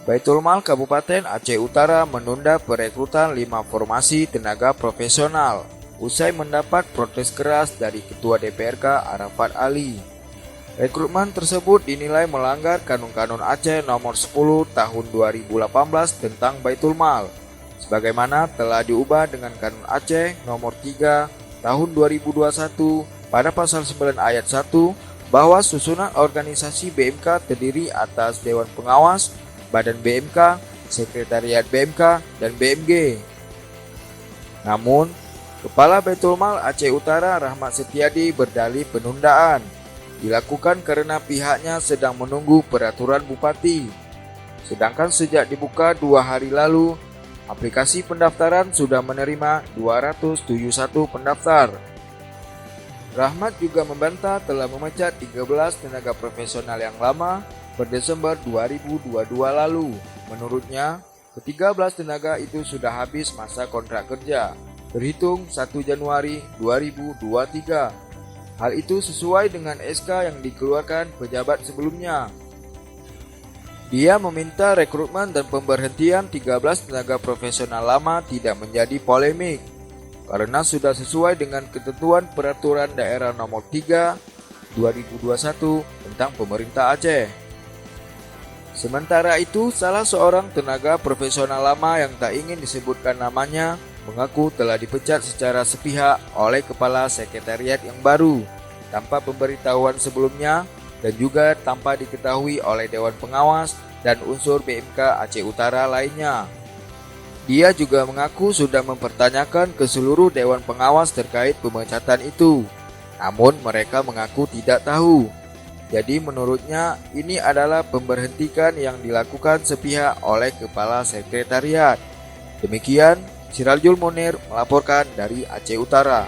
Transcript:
Baitulmal Kabupaten Aceh Utara menunda perekrutan 5 formasi tenaga profesional usai mendapat protes keras dari Ketua DPRK Arafat Ali. Rekrutmen tersebut dinilai melanggar Kanun-Kanun Aceh nomor 10 tahun 2018 tentang Baitulmal, sebagaimana telah diubah dengan Kanun Aceh nomor 3 tahun 2021 pada pasal 9 ayat 1 bahwa susunan organisasi BMK terdiri atas Dewan Pengawas, Badan BMK, Sekretariat BMK, dan BMG. Namun, Kepala Baitulmal Aceh Utara Rahmat Setiadi berdalih penundaan dilakukan karena pihaknya sedang menunggu peraturan Bupati. Sedangkan sejak dibuka 2 hari lalu, aplikasi pendaftaran sudah menerima 271 pendaftar. Rahmat juga membantah telah memecat 13 tenaga profesional yang lama per Desember 2022 lalu. Menurutnya, ke-13 tenaga itu sudah habis masa kontrak kerja, terhitung 1 Januari 2023. Hal itu sesuai dengan SK yang dikeluarkan pejabat sebelumnya. Dia meminta rekrutmen dan pemberhentian 13 tenaga profesional lama tidak menjadi polemik, karena sudah sesuai dengan ketentuan Peraturan Daerah Nomor 3 2021 tentang Pemerintah Aceh. Sementara itu, salah seorang tenaga profesional lama yang tak ingin disebutkan namanya mengaku telah dipecat secara sepihak oleh Kepala Sekretariat yang baru tanpa pemberitahuan sebelumnya dan juga tanpa diketahui oleh Dewan Pengawas dan unsur BMK Aceh Utara lainnya. Dia juga mengaku sudah mempertanyakan ke seluruh Dewan Pengawas terkait pemecatan itu, namun mereka mengaku tidak tahu. Jadi menurutnya ini adalah pemberhentian yang dilakukan sepihak oleh Kepala Sekretariat. Demikian, Siraljul Munir melaporkan dari Aceh Utara.